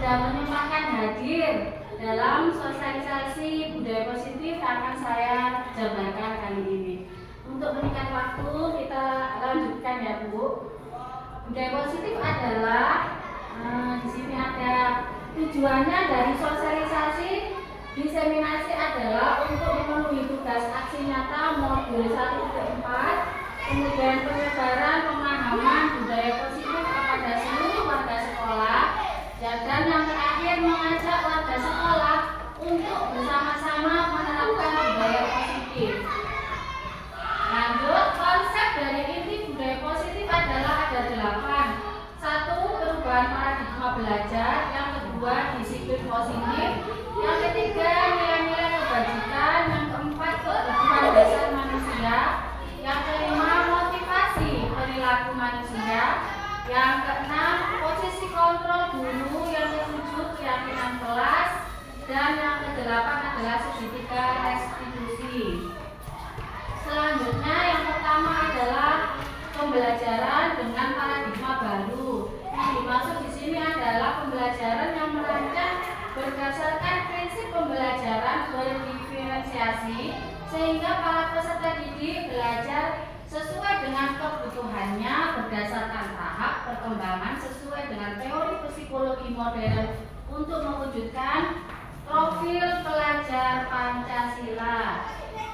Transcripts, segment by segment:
sudah menyempatkan hadir dalam sosialisasi budaya positif yang akan saya jabarkan kali ini. Untuk meningkat waktu kita lanjutkan ya Bu. Budaya positif adalah di sini ada tujuannya dari sosialisasi diseminasi adalah untuk memenuhi tugas aksi nyata modul 1-4, kemudian penyebaran pemahaman budaya positif kepada seluruh warga sekolah, dan yang terakhir mengajak warga sekolah untuk bersama-sama menerapkan budaya positif. Lanjut, konsep dari inti budaya positif adalah ada 8. 1. Perubahan paradigma belajar. Yang kedua, disiplin positif. Yang ketiga, nilai-nilai kebajikan. Yang keempat, kebutuhan dasar manusia. Yang kelima, motivasi perilaku manusia. Yang keenam, posisi kontrol guru. Yang ketujuh, keyakinan kelas. Dan yang kedelapan adalah segitiga restitusi. Selanjutnya yang pertama adalah pembelajaran dengan paradigma baru. Yang dimaksud di sini adalah pembelajaran yang merancang berdasarkan prinsip pembelajaran berdiferensiasi sehingga para peserta didik belajar sesuai dengan kebutuhannya berdasarkan tahap perkembangan sesuai dengan teori psikologi modern untuk mewujudkan profil pelajar Pancasila.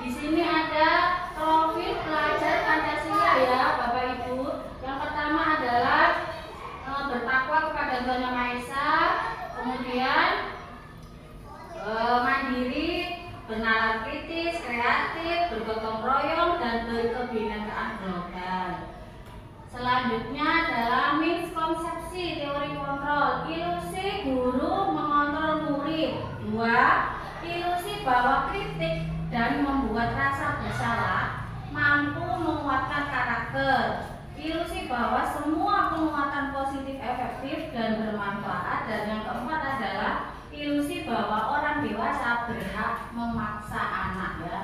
Di sini ada profil pelajar Pancasila ya Bapak Ibu. Yang pertama adalah bertakwa kepada Tuhan Yang Maha Esa, kemudian mandiri, bernalar kritis, kreatif, bergotong royong, dan berkebinekaan global. Selanjutnya adalah miskonsepsi teori kontrol, ilusi guru mengontrol murid. 2. Ilusi bahwa kritik dan membuat rasa bersalah mampu menguatkan karakter. Ilusi bahwa semua penguatan positif efektif dan bermanfaat. Dan yang keempat adalah ilusi bahwa orang dewasa berhak memaksa anak ya.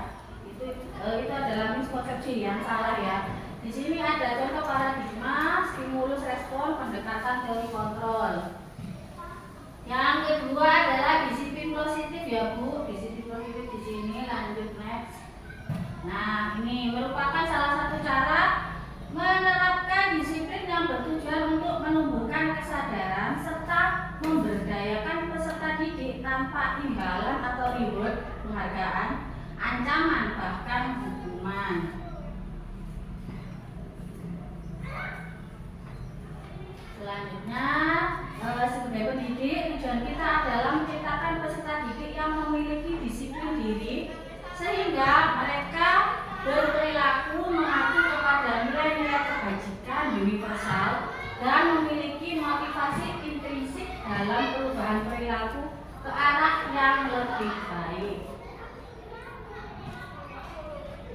Itu adalah miskonsepsi yang salah ya. Di sini ada contoh paradigma, stimulus respon, pendekatan teori kontrol. Yang kedua adalah disiplin positif ya Bu. Disiplin positif di sini, lanjut next. Nah, ini merupakan salah satu cara menerapkan disiplin yang bertujuan untuk menumbuhkan kesadaran serta memberdayakan peserta didik tanpa imbalan atau reward, penghargaan, ancaman, bahkan hukuman. Selanjutnya, sebagai pendidik, tujuan kita adalah menciptakan peserta didik yang memiliki disiplin diri sehingga mereka berperilaku mengacu kepada nilai-nilai kebajikan universal dan memiliki motivasi intrinsik dalam perubahan perilaku ke arah yang lebih baik.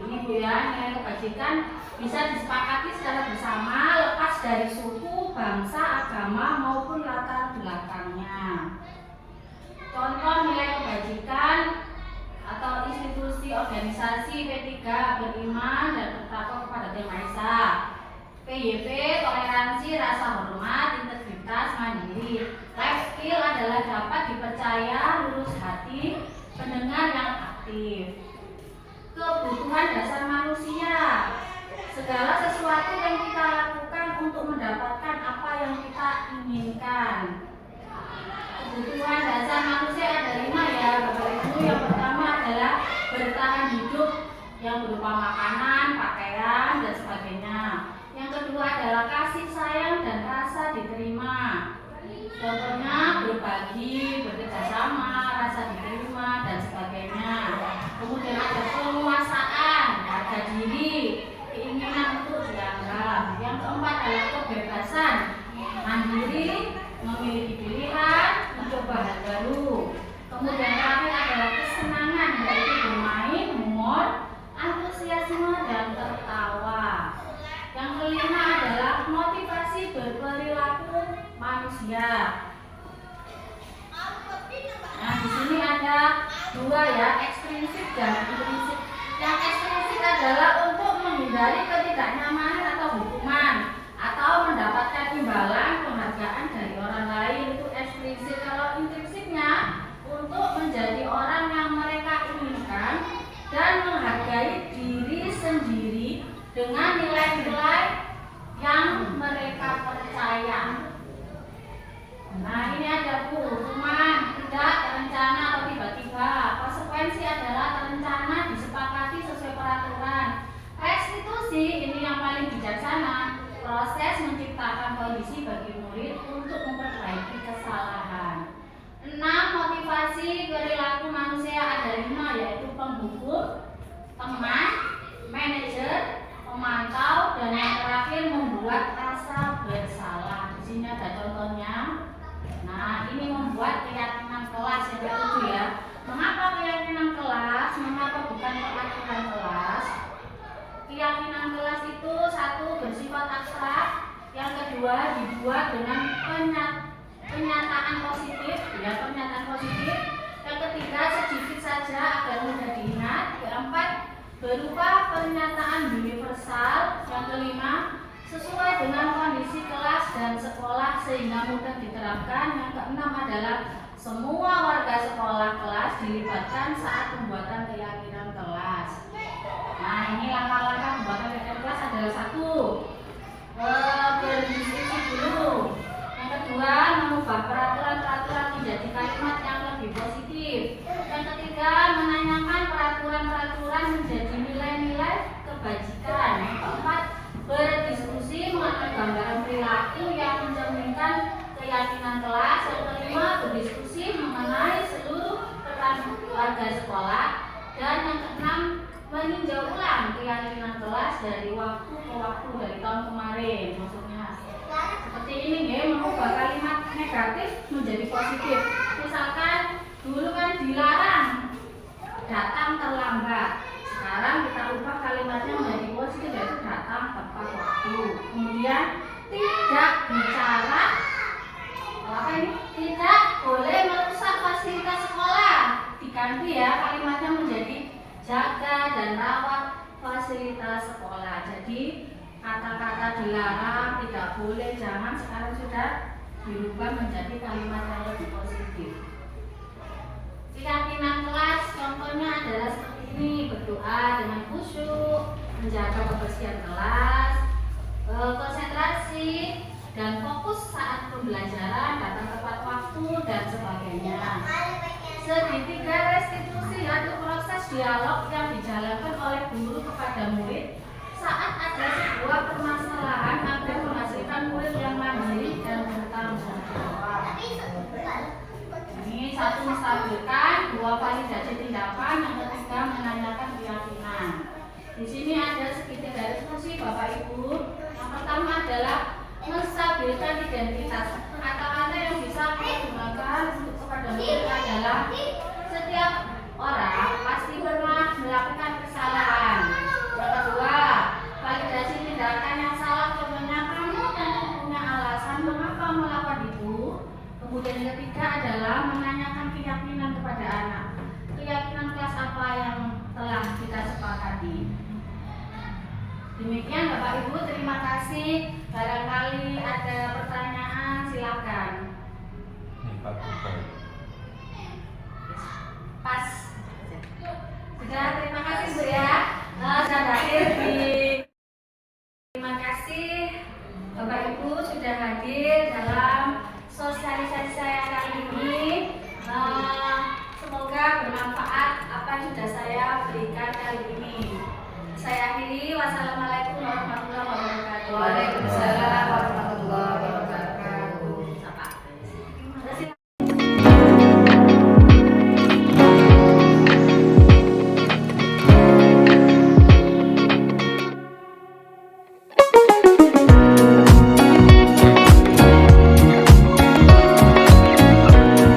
Ini Bu ya, nilai kebajikan bisa disepakati secara bersama lepas dari suku, bangsa, agama maupun latar belakangnya. Contoh nilai kebajikan atau institusi organisasi P3 beriman dan bertakwa kepada Tuhan Yang Maha Esa. PYP toleransi, rasa hormat, integritas, mandiri. Life skill adalah dapat dipercaya, lurus hati, pendengar yang aktif. Kebutuhan dasar manusia. Segala sesuatu yang kita lakukan untuk mendapatkan apa yang kita inginkan. Kebutuhan dasar manusia ada 5 ya Bapak Ibu. Yang pertama adalah bertahan hidup yang berupa makanan, pakaian, dan sebagainya. Yang kedua adalah kasih sayang dan rasa diterima. Contohnya berbagi, bekerjasama, rasa diterima, dan sebagainya. Kemudian ada penguasaan, harga diri, keinginan untuk dianggap. Yang keempat adalah kebebasan, mandiri, memiliki pilihan, mencoba hal baru. Kemudian terakhir adalah kesenangan, yaitu bermain, humor, antusiasme, dan tertawa. Yang kelima adalah motivasi berperilaku manusia. Nah, di sini ada 2 ya, ekstrinsik dan intrinsik. Yang ekstrinsik adalah untuk menghindari ketidaknyamanan atau hukuman atau mendapatkan imbalan penghargaan dari orang lain, itu ekstrinsik. Kalau menciptakan kondisi bagi murid untuk memperbaiki kesalahan. 6. Motivasi perilaku manusia ada 5, yaitu penghukum, teman, manajer, pemantau, dan yang terakhir membuat rasa bersalah. Di sini ada contohnya. Nah, ini membuat keyakinan kelas yang ketujuh ya. Mengapa keyakinan kelas? Mengapa bukan peraturan kelas? Keyakinan kelas itu satu bersifat abstrak, yang kedua dibuat dengan pernyataan positif, ya pernyataan positif. Yang ketiga sedikit saja agar mudah diingat. Keempat berupa pernyataan universal. Yang kelima sesuai dengan kondisi kelas dan sekolah sehingga mudah diterapkan. Yang keenam adalah semua warga sekolah kelas dilibatkan saat pembuatan keyakinan kelas. Nah, ini langkah-langkah pembuatan keyakinan kelas adalah satu, berdiskusi dulu. Yang kedua, mengubah peraturan-peraturan menjadi kalimat yang lebih positif. Yang ketiga, menanyakan peraturan-peraturan menjadi nilai-nilai kebajikan. Yang keempat, berdiskusi mengenai gambaran perilaku yang mencerminkan keyakinan kelas. Yang kelima, berdiskusi mengenai seluruh peran warga sekolah. Dan yang keenam, meninjau ulang keyakinan kelas dari waktu ke waktu dari tahun kemarin. Maksudnya seperti ini ya, mengubah kalimat negatif menjadi positif. Misalkan dulu kan dilarang datang terlambat. Sekarang kita ubah kalimatnya menjadi positif, yaitu datang tepat waktu. Kemudian tidak bicara apa ini? Tidak boleh merusak fasilitas sekolah. Diganti ya kalimatnya menjadi jaga dan rawat fasilitas sekolah. Jadi kata-kata dilarang, tidak boleh, jangan sekarang sudah dirubah menjadi kalimat yang lebih positif. Keyakinan kelas contohnya adalah seperti ini: berdoa dengan khusyuk, menjaga kebersihan kelas, konsentrasi dan fokus saat pembelajaran, datang tepat waktu dan sebagainya. Segitiga restitusi atau proses dialog yang dijalankan oleh guru kepada murid saat ada sebuah permasalahan agar menghasilkan murid yang mandiri dan bertanggung jawab. Ini satu, menstabilkan; dua, validasi tindakan; yang ketiga, menanyakan keyakinan. Di sini ada segitiga restitusi Bapak Ibu. Yang pertama adalah menstabilkan identitas. Kata-kata yang bisa kita gunakan untuk kepada murid adalah setiap orang pasti pernah melakukan kesalahan. Yang kedua, validasi tindakan yang salah, contohnya kamu tentu punya alasan mengapa melakukan itu. Kemudian yang ketiga adalah menanyakan keyakinan kepada anak. Keyakinan kelas apa yang telah kita sepakati. Demikian Bapak Ibu, terima kasih. Barangkali ada pertanyaan, silakan. Pas. Sudah, terima kasih Bu ya. Sudah hadir di. Terima kasih Bapak Ibu sudah hadir dalam sosialisasi saya kali ini. Semoga bermanfaat apa yang sudah saya berikan kali ini. Saya akhiri. Wassalamualaikum warahmatullahi wabarakatuh. Waalaikumsalam warahmatullahi wabarakatuh.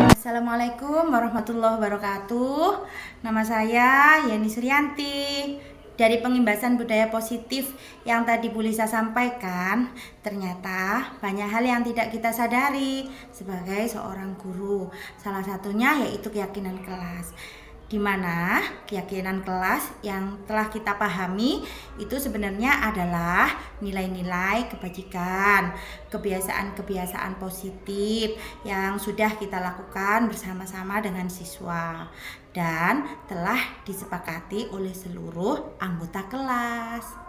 Assalamualaikum warahmatullahi wabarakatuh. Nama saya Yani Suryanti. Dari pengimbasan budaya positif yang tadi Bu Lisa sampaikan, ternyata banyak hal yang tidak kita sadari sebagai seorang guru. Salah satunya yaitu keyakinan kelas, di mana keyakinan kelas yang telah kita pahami itu sebenarnya adalah nilai-nilai kebajikan, kebiasaan-kebiasaan positif yang sudah kita lakukan bersama-sama dengan siswa dan telah disepakati oleh seluruh anggota kelas.